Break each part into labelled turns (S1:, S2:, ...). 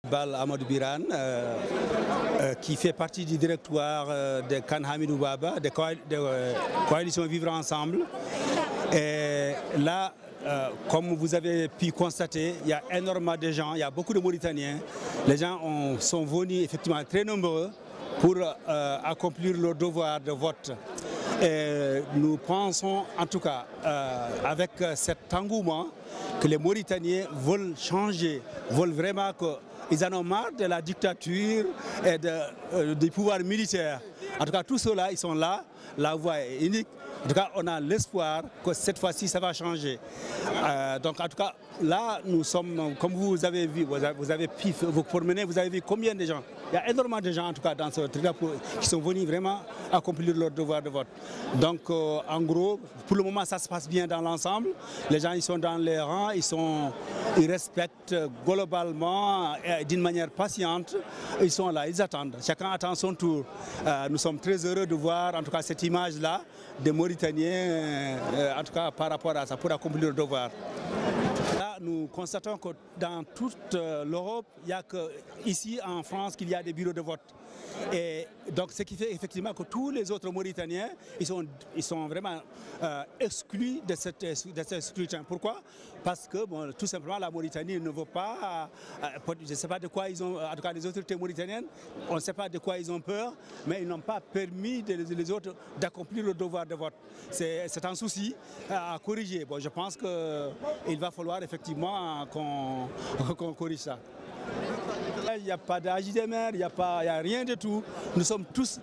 S1: Bal Amadou Biran, qui fait partie du directoire de Kane Hamidou Baba, de Coalition Vivre Ensemble. Et là, comme vous avez pu constater, il y a énormément de gens, il y a beaucoup de Mauritaniens. Les gens sont venus effectivement très nombreux pour accomplir leur devoir de vote. Et nous pensons en tout cas avec cet engouement que les Mauritaniens veulent changer, veulent vraiment qu'ils en ont marre de la dictature et du pouvoir militaire. En tout cas, tous ceux-là, ils sont là, la voie est unique. En tout cas, on a l'espoir que cette fois-ci, ça va changer. Donc, en tout cas, là, nous sommes, comme vous avez vu, vous avez pu vous promener, vous avez vu combien de gens. Il y a énormément de gens, en tout cas, dans ce truc qui sont venus vraiment accomplir leur devoir de vote. Donc, en gros, pour le moment, ça se passe bien dans l'ensemble. Les gens, ils sont dans les rangs, ils respectent globalement, d'une manière patiente. Ils sont là, ils attendent. Chacun attend son tour. Nous sommes très heureux de voir, en tout cas, cette image-là des Mauritaniens, en tout cas, par rapport à ça, pour accomplir leur devoir. Là, nous constatons que dans toute l'Europe, il n'y a qu'ici en France qu'il y a des bureaux de vote. Et donc, ce qui fait effectivement que tous les autres Mauritaniens, ils sont vraiment exclus de ce scrutin. Pourquoi? Parce que, bon, tout simplement, la Mauritanie ne veut pas, je ne sais pas de quoi ils ont, en tout cas les autorités mauritaniennes, on ne sait pas de quoi ils ont peur, mais ils n'ont pas permis les autres d'accomplir le devoir de vote. C'est un souci à corriger. Bon, je pense qu'il va falloir effectivement qu'on corrige ça. Il n'y a pas d'AJDMR, il n'y a rien de tout. Nous sommes tous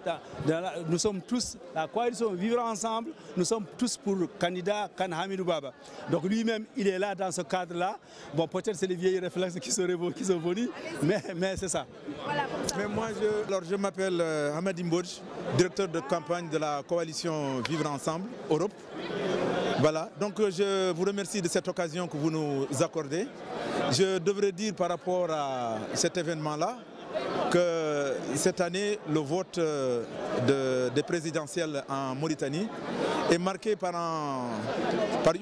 S1: la coalition Vivre Ensemble, nous sommes tous pour le candidat Kane Hamidou Baba. Donc lui-même, il est là dans ce cadre-là. Bon, peut-être c'est les vieilles réflexes qui sont venus, mais c'est ça.
S2: Mais moi, je m'appelle Hamadi Mbodj, directeur de campagne de la coalition Vivre Ensemble Europe. Voilà, donc je vous remercie de cette occasion que vous nous accordez. Je devrais dire par rapport à cet événement-là que cette année, le vote des présidentielles en Mauritanie est marqué par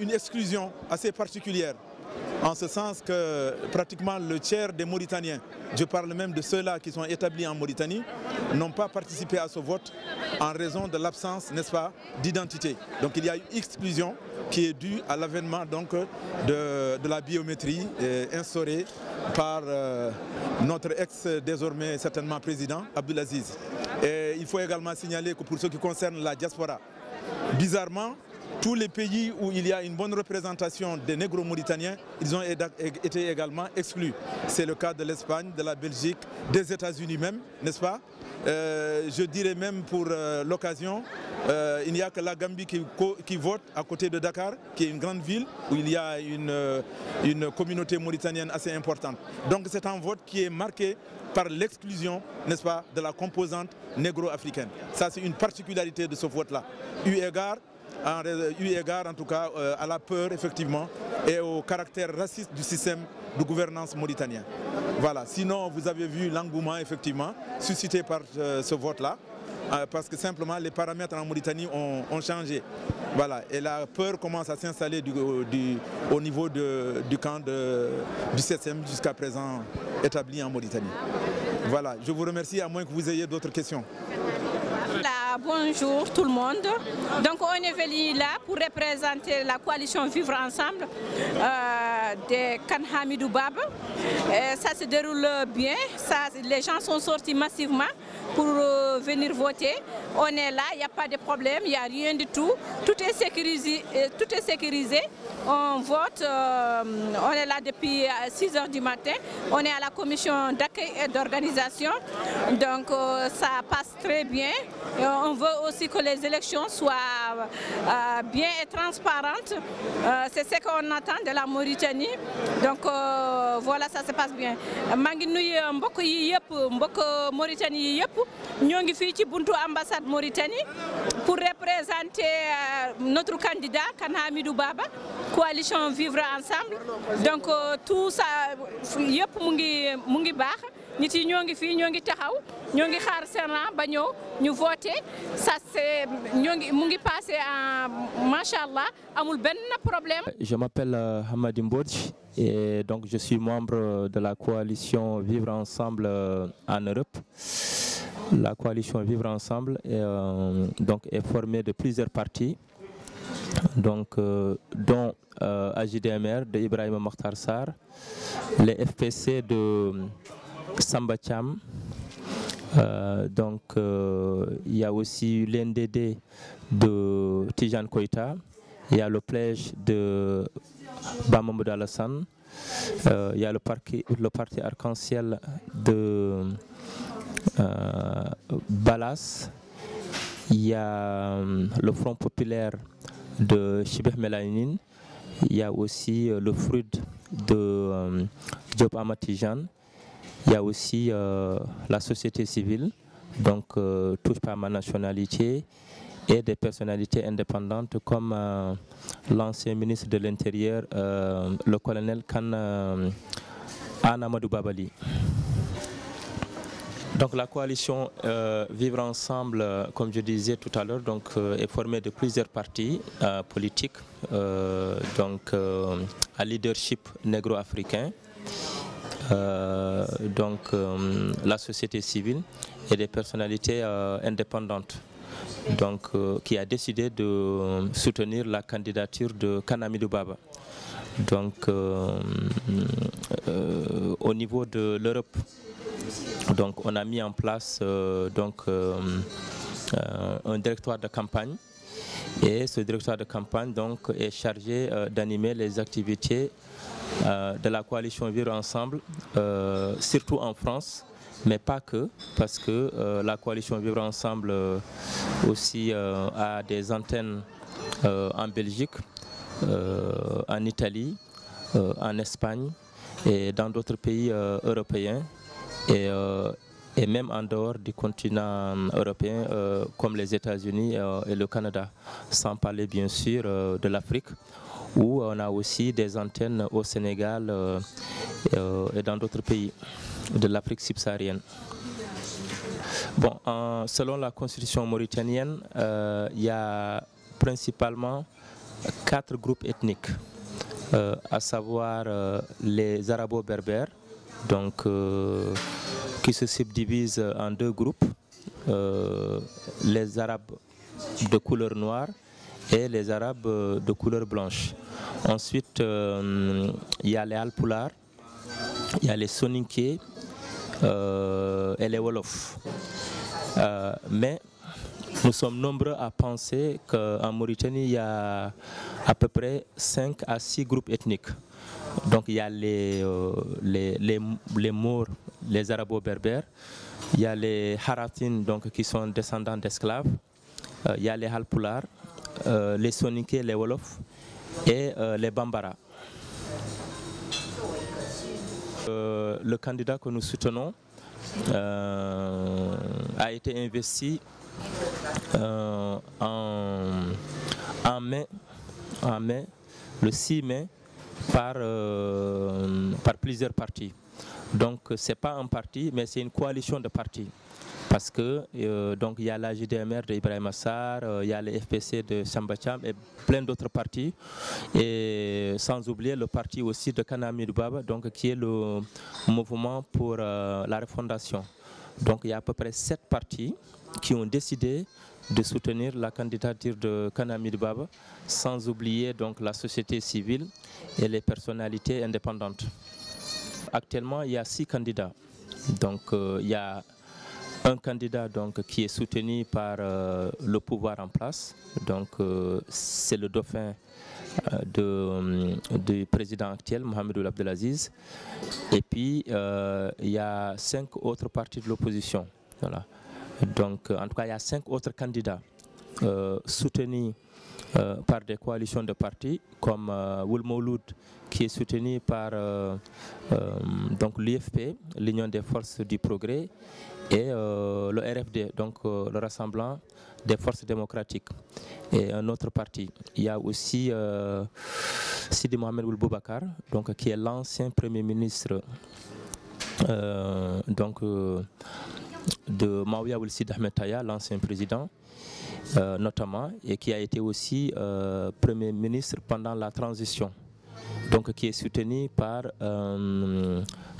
S2: une exclusion assez particulière. En ce sens que pratiquement le tiers des Mauritaniens, je parle même de ceux-là qui sont établis en Mauritanie, n'ont pas participé à ce vote en raison de l'absence, n'est-ce pas, d'identité. Donc il y a une exclusion qui est due à l'avènement de la biométrie instaurée par notre ex désormais certainement président Abdelaziz. Et il faut également signaler que pour ce qui concerne la diaspora, bizarrement, tous les pays où il y a une bonne représentation des négro-mauritaniens, ils ont été également exclus. C'est le cas de l'Espagne, de la Belgique, des États-Unis même, n'est-ce pas? Je dirais même pour l'occasion, il n'y a que la Gambie qui vote à côté de Dakar, qui est une grande ville où il y a une communauté mauritanienne assez importante. Donc c'est un vote qui est marqué par l'exclusion, n'est-ce pas, de la composante négro-africaine. Ça c'est une particularité de ce vote-là. Eu égard en tout cas à la peur effectivement et au caractère raciste du système de gouvernance mauritanien. Voilà, sinon vous avez vu l'engouement effectivement suscité par ce vote-là, parce que simplement les paramètres en Mauritanie ont changé. Voilà, et la peur commence à s'installer au niveau du camp du 7e jusqu'à présent établi en Mauritanie. Voilà, je vous remercie à moins que vous ayez d'autres questions.
S3: Bonjour tout le monde. Donc on est venu là pour représenter la coalition Vivre Ensemble de Kane Hamidou Baba. Ça se déroule bien, les gens sont sortis massivement pour venir voter. On est là, il n'y a pas de problème, il n'y a rien du tout. Tout est sécurisé. On vote, on est là depuis 6 h du matin. On est à la commission d'accueil et d'organisation. Donc ça passe très bien. On veut aussi que les élections soient bien et transparentes. C'est ce qu'on attend de la Mauritanie. Donc voilà, ça se passe bien. maa ngi nuyu mbokk yi yëpp mbokk Mauritanie yi yëpp ñoo ngi fii ci buntu ambassade Mauritanie pour représenter notre candidat Kane Hamidou Baba, coalition Vivre Ensemble. Donc tout ça yëpp mu ngi baax. nit yi ñoo ngi fii ñoo ngi taxaw ñoo ngi xaar seen rang ba ñëw ñu voté ça c'est mu ngi passé en machallah amul benn problème.
S4: Je m'appelle Hamadi Mbodj et donc je suis membre de la coalition Vivre Ensemble en Europe. La coalition Vivre Ensemble est formée de plusieurs partis, donc, dont AJDMR de Ibrahima Mokhtar Sarr, les FPC de Samba Thiam, il y a aussi l'NDD de Tijan Koïta, il y a le Plège de Bamamoud Alassane, il y a le parti Arc-en-Ciel de Balas, il y a le Front Populaire de Chibeh Melanin, il y a aussi le FRUD de Diop Amatijan, il y a aussi la société civile, donc touche pas à ma nationalité, et des personnalités indépendantes comme l'ancien ministre de l'Intérieur, le colonel Khan Anamadou Babali. Donc la coalition Vivre Ensemble, comme je disais tout à l'heure, est formée de plusieurs partis politiques, à leadership négro-africain, la société civile et des personnalités indépendantes, qui a décidé de soutenir la candidature de Kanamidou Baba. Donc au niveau de l'Europe, on a mis en place un directoire de campagne, et ce directoire de campagne est chargé d'animer les activités de la coalition Vivre Ensemble, surtout en France, mais pas que, parce que la coalition Vivre Ensemble aussi a des antennes en Belgique, en Italie, en Espagne et dans d'autres pays européens. Et même en dehors du continent européen, comme les États-Unis et le Canada, sans parler bien sûr de l'Afrique, où on a aussi des antennes au Sénégal et dans d'autres pays de l'Afrique subsaharienne. Bon, selon la constitution mauritanienne, il y a principalement 4 groupes ethniques, à savoir les arabo-berbères, qui se subdivisent en 2 groupes, les Arabes de couleur noire et les Arabes de couleur blanche. Ensuite, il y a les Alpulaar, il y a les Soninké et les Wolofs. Mais nous sommes nombreux à penser qu'en Mauritanie, il y a à peu près 5 à 6 groupes ethniques. Donc il y a les Maures, les arabo-berbères, il y a les Haratines, qui sont descendants d'esclaves, il y a les Halpulaar, les Soninké, les Wolofs et les Bambara. Le candidat que nous soutenons a été investi en mai, le 6 mai, par plusieurs partis. Donc ce n'est pas un parti, mais c'est une coalition de partis. Parce que il y a la JDMR de Ibrahima Sarr, il y a les FPC de Samba Thiam et plein d'autres partis. Et sans oublier le parti aussi de Kanamidou Baba, qui est le mouvement pour la refondation. Donc il y a à peu près 7 partis qui ont décidé de soutenir la candidature de Kanamidou Baba, sans oublier la société civile et les personnalités indépendantes. Actuellement, il y a 6 candidats. Il y a un candidat qui est soutenu par le pouvoir en place. C'est le dauphin du président actuel, Mohamed Ould Abdelaziz. Et puis, il y a 5 autres partis de l'opposition. Voilà. En tout cas, il y a 5 autres candidats soutenus par des coalitions de partis, comme Woul Mouloud, qui est soutenu par l'UFP, l'Union des forces du progrès, et le RFD, le Rassemblement des forces démocratiques, et un autre parti. Il y a aussi Sidi Mohamed Ould Boubacar, qui est l'ancien Premier ministre de Maouya Ould Sid Ahmed Taya, l'ancien président, notamment, et qui a été aussi Premier ministre pendant la transition, donc qui est soutenu par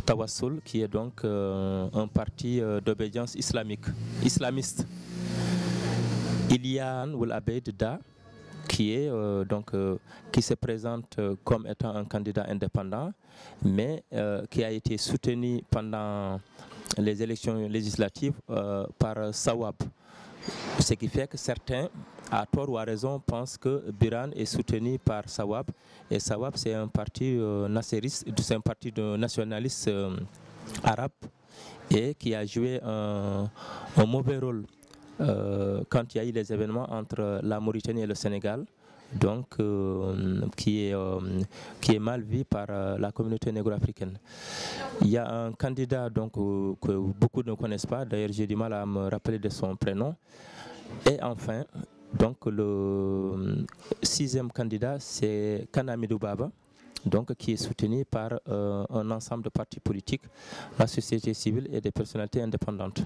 S4: Tawassul, qui est donc un parti d'obédience islamiste. Il y a Ould Abeid Da, qui se présente comme étant un candidat indépendant, mais qui a été soutenu pendant les élections législatives par Sawab. Ce qui fait que certains, à tort ou à raison, pensent que Biran est soutenu par Sawab. Et Sawab, c'est un parti nassériste, c'est un parti de nationalistes arabes et qui a joué un mauvais rôle quand il y a eu les événements entre la Mauritanie et le Sénégal, donc qui est mal vu par la communauté négro-africaine. Il y a un candidat donc, que beaucoup ne connaissent pas, d'ailleurs j'ai du mal à me rappeler de son prénom. Et enfin, donc, le 6e candidat, c'est Kane Hamidou Baba, donc, qui est soutenu par un ensemble de partis politiques, la société civile et des personnalités indépendantes.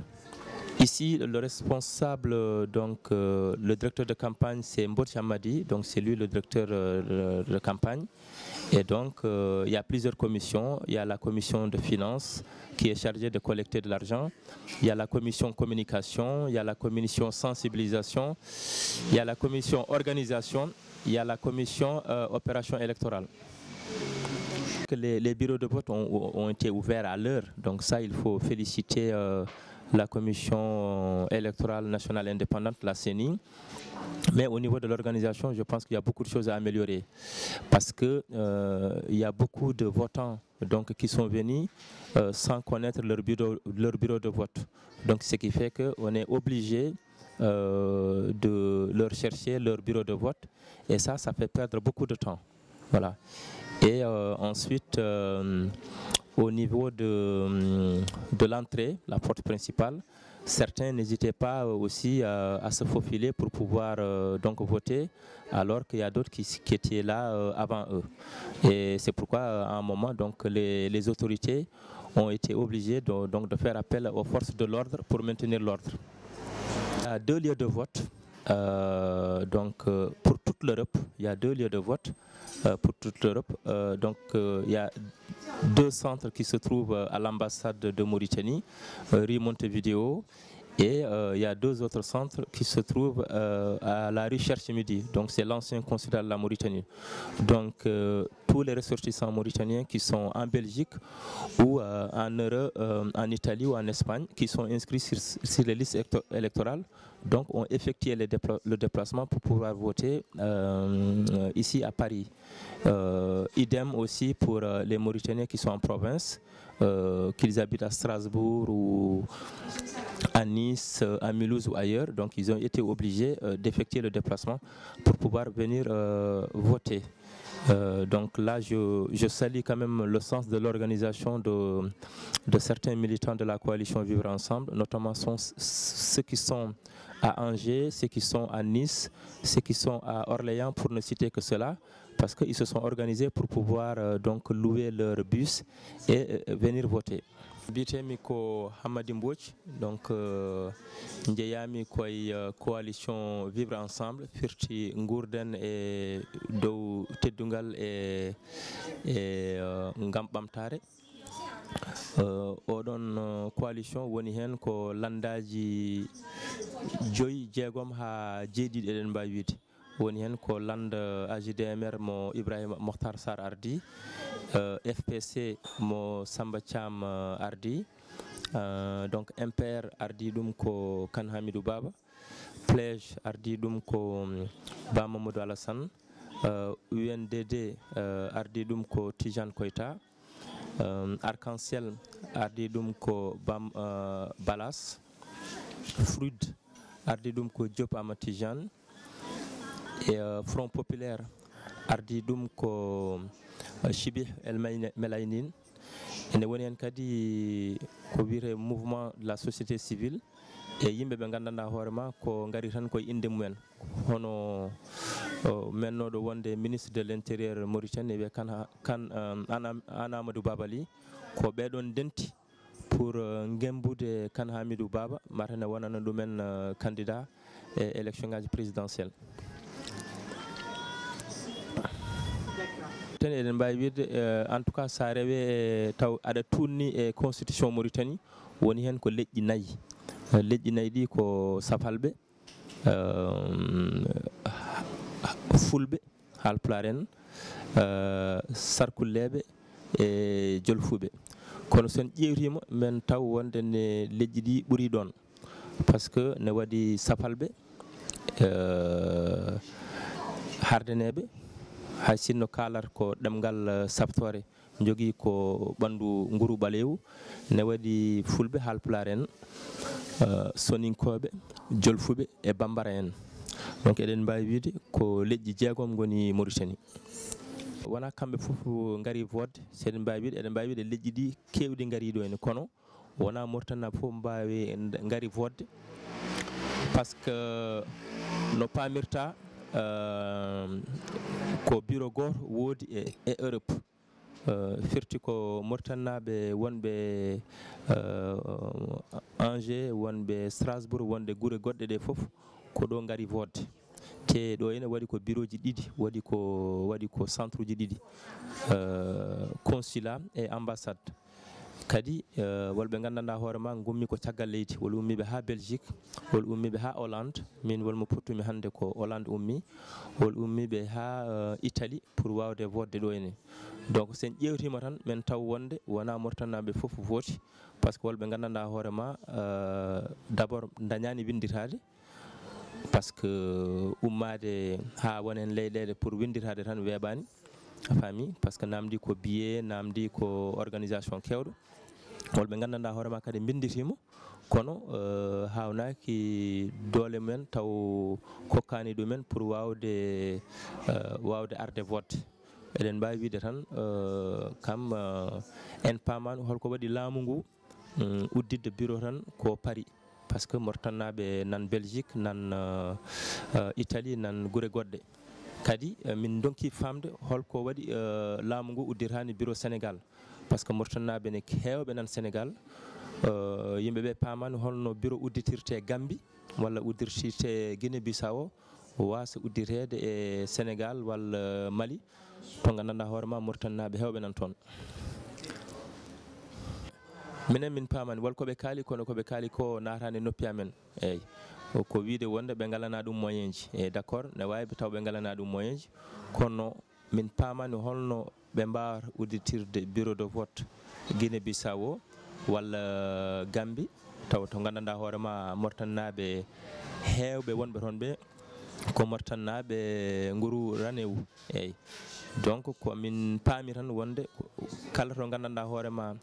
S4: Ici, le responsable, donc le directeur de campagne, c'est Mbodj Hamadi, donc c'est lui le directeur de campagne. Et donc, il y a plusieurs commissions. Il y a la commission de finances qui est chargée de collecter de l'argent. Il y a la commission communication, il y a la commission sensibilisation, il y a la commission organisation, il y a la commission opération électorale. Les bureaux de vote ont été ouverts à l'heure, donc ça, il faut féliciter la commission électorale nationale indépendante, la CENI. Mais au niveau de l'organisation, je pense qu'il y a beaucoup de choses à améliorer parce qu'il y a beaucoup de votants donc, qui sont venus sans connaître leur bureau de vote. Donc, ce qui fait qu'on est obligé de leur chercher leur bureau de vote et ça fait perdre beaucoup de temps. Voilà. Et ensuite, au niveau de l'entrée, la porte principale, certains n'hésitaient pas aussi à se faufiler pour pouvoir donc voter, alors qu'il y a d'autres qui étaient là avant eux. Et c'est pourquoi, à un moment, donc, les autorités ont été obligées de faire appel aux forces de l'ordre pour maintenir l'ordre. Il y a 2 lieux de vote. Pour toute l'Europe, il y a 2 lieux de vote pour toute l'Europe. Il y a 2 centres qui se trouvent à l'ambassade de Mauritanie, rue Montevideo, et il y a 2 autres centres qui se trouvent à la rue Cherche Midi. Donc c'est l'ancien consulat de la Mauritanie. Donc tous les ressortissants mauritaniens qui sont en Belgique ou en Europe, en Italie ou en Espagne, qui sont inscrits sur les listes électorales, donc ont effectué le déplacement pour pouvoir voter ici à Paris. Idem aussi pour les Mauritaniens qui sont en province, qu'ils habitent à Strasbourg ou à Nice, à Mulhouse ou ailleurs. Donc ils ont été obligés d'effectuer le déplacement pour pouvoir venir voter. Donc là, je salue quand même le sens de l'organisation de certains militants de la coalition Vivre Ensemble, notamment ceux qui sont à Angers, ceux qui sont à Nice, ceux qui sont à Orléans, pour ne citer que cela, parce qu'ils se sont organisés pour pouvoir donc louer leur bus et venir voter. Bitemi ko Hamadi Mbodj, donc njeyami koy coalition Vivre Ensemble firti Ngourden e dow teddungal e ngam ɓamtare. Oɗon coalition woni hen ko landaji 5 jeegom ha jeeɗiɗi eɗen mbawi wiide. Woni hen ko lande AJDMR mo Ibrahima Mokhtar Sarr ardi, FPC mo Samba Thiam ardi, donc MPR ardi ɗum ko Kane Hamidou Baba, Plege ardi ɗum ko Ba Mamadou Alassane, UNDD ardi ɗum ko Tijane Koita, Arc-en-Ciel ardi ɗum ko Balas, Fruid ardi ɗum ko Diop Amadou Tijane, et Front Populaire ardi ɗum ko Chibih El Melaynine. ene woni hen kadi ko wiyete mouvement de la société civile e yimɓe ɓe gandanɗa hoorema ko gari tan koye inde mumen, hono mennoɗo wonde ministre de l'intérieur Mauritanie wiye Kane Amadou Babali, ko ɓeɗon denti pour ngembude Kane Hamidou Baba matane wonana ɗumen candidat e élection ngaji présidentielle. Ten eɗen mbawi wirde en tout cas sa rewe taw aɗa tunni e constitution Mauritanie woni hen ko leƴƴi nayyi. Leƴƴi nayyi ɗi ko safalɓe, fulɓe Haalpulaar en, sarkulleɓe e jolfuɓe. Kono sen ƴewtima men taw wonde ne leƴƴi ɗi ɓuuri ɗon par ce que ne waɗi safalɓe, hardeneɓe, hay sinno kalata ko ɗemgal saftore jogui ko ɓandu nguru ɓalewu, ne waɗi fulɓe Haalpulaar en, soninkoɓe, jolfuɓe e bambara en. Donc eɗen mbawi wiide ko leƴƴi jeegom goni Mauritanie. Wona kamɓe fof gari vodde, seɗen mbawi wiide eɗen mbawi wiide leƴƴi ɗi kewɗi gari ɗo ene, kono wona Mauritanie fof mbawi gari vodde par ce que no pamirta ko bureau goto woodi e Europe. Firti ko Mauritanaɓe wonɓe Angers, wonɓe Strasbourg, wonde guure goɗɗe ɗe fof ko ɗo gari vodde. Te ɗo ene waɗi ko bureau ji ɗiɗi, waɗi ko centre uji ɗiɗi, consulat et ambassade. Kadi wolɓe gandanɗa hoorema gummi ko caggal leydi, wol ummiɓe ha Belgique, wol ummiɓe ha Hollande, min wolmo puttumi hande ko Hollande ummi, wol ummiɓe ha Italie pour wawde vodde ɗo ene. Donc sen ƴewtima tan men taw wonde wona Mauritanaɓe fof vooti par ce que wolɓe gandanɗa hoorema d' abord dañani windirade par ce que ummade ha wonen leyɗele pour windirade tan weeɓani a faami, par ce que namdi ko billet, namdi ko organisation kewɗo. Wolɓe gandanɗa hoorema kadi binditima kono hawnaki doole men taw hokkani ɗumen pour wawde arde vodde. Eɗen mbawi wiide tan kam en pamani holko waɗi laamu ngu uddidde bureau tan ko Paris, par ce que Mauritanaɓe nan Belgique, nan Italie, nan guure goɗɗe. Kadi min donki famde holko waɗi laamu ngu uddirani bureau Sénégal, par ce que Mauritanaɓe ne hewɓe nan Sénégal, yimɓeɓe pamani holno bureau udditirte Gambie walla udditirte Guinée Bissau wasa uddirede e Sénégal walla Mali, to gandanɗa hoorema Mauritanaɓe hewɓe nan toon. Minen min pamani wolkoɓe kaali, kono koɓe kaali ko natani noppi amen, eyyi ko wiide wonde ɓe galana ɗum moyen ji, e d' accord ne wawi taw ɓe galana ɗum moyen ji, kono min pamani holno ɓe mbawata udditirde bureau de vote Guinée Bissau walla Gambie, taw to gandanɗa hoorema Mauritanaɓe hewɓe wonɓe toon ɓe ko Mauritanaɓe nguru Ranewu, eyyi. Donc ko min paami tan wonde kala to gandanɗa hoorema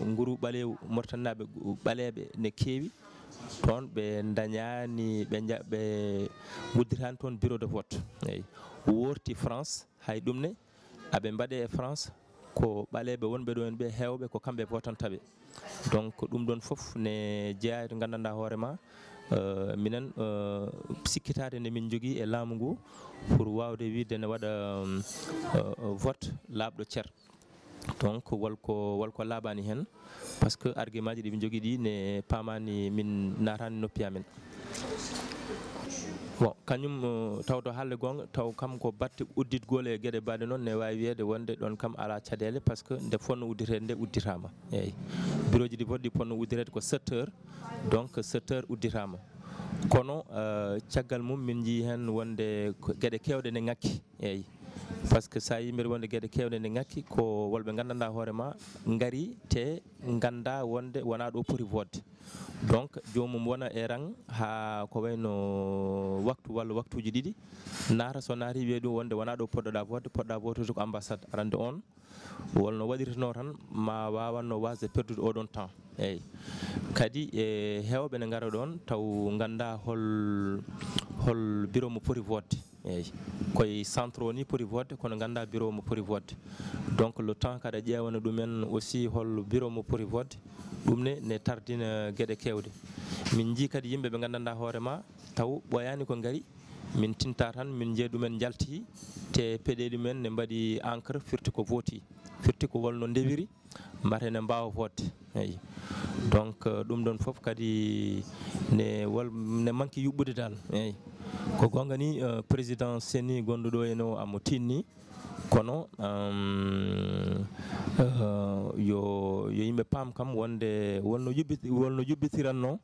S4: nguru ɓalewu Mauritanaɓe ɓaleɓe ne keewi toon ɓe dañani ɓe gudditani toon bureau de vote, eyyi. Worti France hay ɗumne aɓe mbaɗe e France ko ɓaleɓe wonɓe ɗo en ɓe hewɓe ko kamɓe votantaɓe. Donc ɗum ɗon foof ne jeeya to gandanɗa hoorema minen sikkitade nde min jogui e laamu ngu pour wawde wiide ne waɗa vote laaɓɗo ceer. Donc wolko laaɓani hen par ce que argument ji ɗi min jogui ɗi ne pamani min natani noppi amen. Bon kañum tawto haalde gonga taw kam ko batte udditgol e gueɗe baɗe noon ne wawi wiyede wonde ɗon kam ala caɗele par ce que nde fonno udditede nde udditama, eyyi. Bureau ji ɗi foti ponno uddirede ko 7 heures, donc 7 heures udditama. Kono caggal mum min jii hen wonde gueɗe kewɗe ne ngakki, eyyi. Par ce que sa yimɓeɗe wonde gueɗe kewɗe ne ngakki ko wolɓe gandanɗa hoorema gari te ganda wonde wona ɗo poti vodde. Donc jomum wona e rang ha ko wayno waktu walla waktuji ɗiɗi naata, so naati wiye ɗum wonde wona ɗo poɗɗoɗa vodde, poɗɗa votude ko ambassade arande on wolno waɗirtano tan ma wawanno wasde perdude oɗon temps, eyyi. Kadi e hewɓe ne gara ɗon taw ganda hol bureau mo poti vodde, eyyi. Koye centre o ni poti vodde kono ganda bureau mo poti vodde. Donc le temps kada ƴewana ɗumen aussi hol bureau mo poti vodde, ɗum ne tardina gueɗe kewɗe. Min jii kadi yimɓe ɓe gandanɗa hoorema taw ɓoyani ko gari min tinta tan min jeeɗumen jalti te peɗeli men ne mbaɗi encre firti ko vooti firti ko wolno ndewiri mbate ne mbawa fodde eyyi donc ɗum ɗon foof kadi ne manki yuɓɓude dal eyyi ko gonga ni président Séni gonɗuɗo ene o amo tinni kono yo yimɓe paam kam wonde wolno yuɓɓitiranno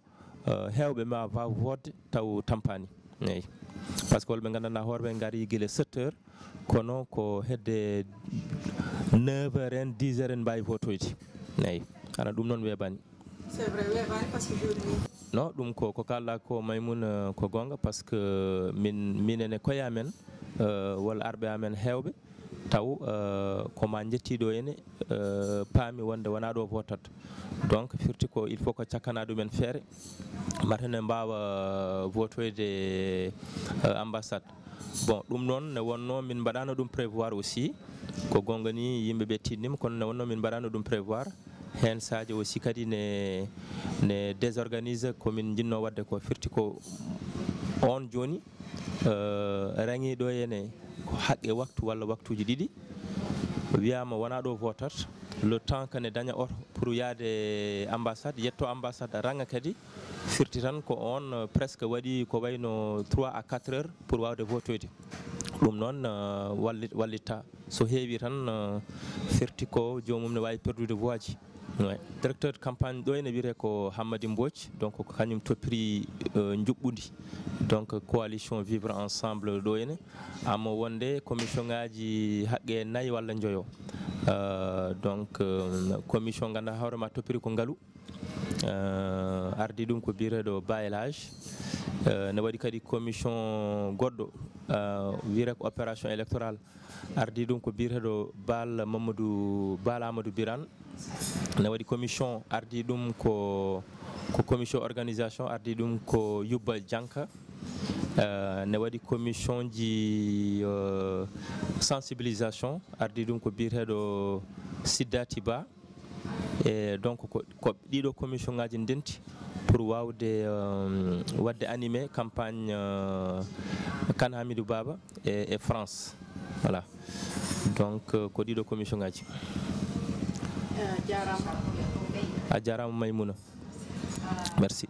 S4: hewɓe ma wawa fodde taw tampani eyyi par ce que wolɓe gandanɗa hoorɓe gaari guila 7 heures kono ko hedde 9 heures en 10 heures en mbawi votoyde eyyi ana ɗum noon weeɓani
S3: c'est vrai weeɓani par ce que joni
S4: non ɗum ko kalɗa ko Maymouna ko gonga par ce que minene koye amen walla arɓe amen hewɓe taw koma jettiɗo ene paami wonde wona ɗo votata donc firti ko il faut ko cakkana ɗumen feere matene mbawa votoyde ambassade bon ɗum noon ne wonno min mbaɗano ɗum prévoir aussi ko gonga ni yimɓeɓe tinnima kono ne wonno min mbaɗano ɗum prévoir hen sadio aussi kadi ne désorganise komin jinno wadde ko firti ko on joni rangi ɗo ene ko haqqe waktu walla waktuji ɗiɗi wiyama wona ɗo votat le temps que ne daña oto pour yaade ambassade yetto ambassade ranga kadi firti tan ko on presque waɗi ko wayno 3 à 4 heures pour wawde votoyde ɗum noon wallitta so heewi tan firti ko jomum ne wawi perdude voix ji directeur de campagne ɗo ene wiyete ko Hammady Mbodj donc ko kañum toppiri juɓɓudi donc coalition vivre ensemble ɗo ene amo wonde commission ngaji haqqe 4 walla joyo donc commission ganduɗa hoorema toppiri ko ngaalu ardi ɗum ko biyeteɗo baélage ne waɗi kadi commission goɗɗo wiyete ko opération électorale ardi ɗum ko biyeteɗo Bal Amadou Birane ne waɗi commission ardi ɗum ko commission organisation ardi ɗum ko Yubba Dianka ne waɗi commission ji sensibilisation ardi ɗum ko biyeteɗo Siddati Ba e donc ko ɗiɗo commission ngaji ndenti pour wawde wadde animé campagne Kane Hamidou Baba e France voilà donc ko ɗiɗo commission ngaji a jarama Maymouna merci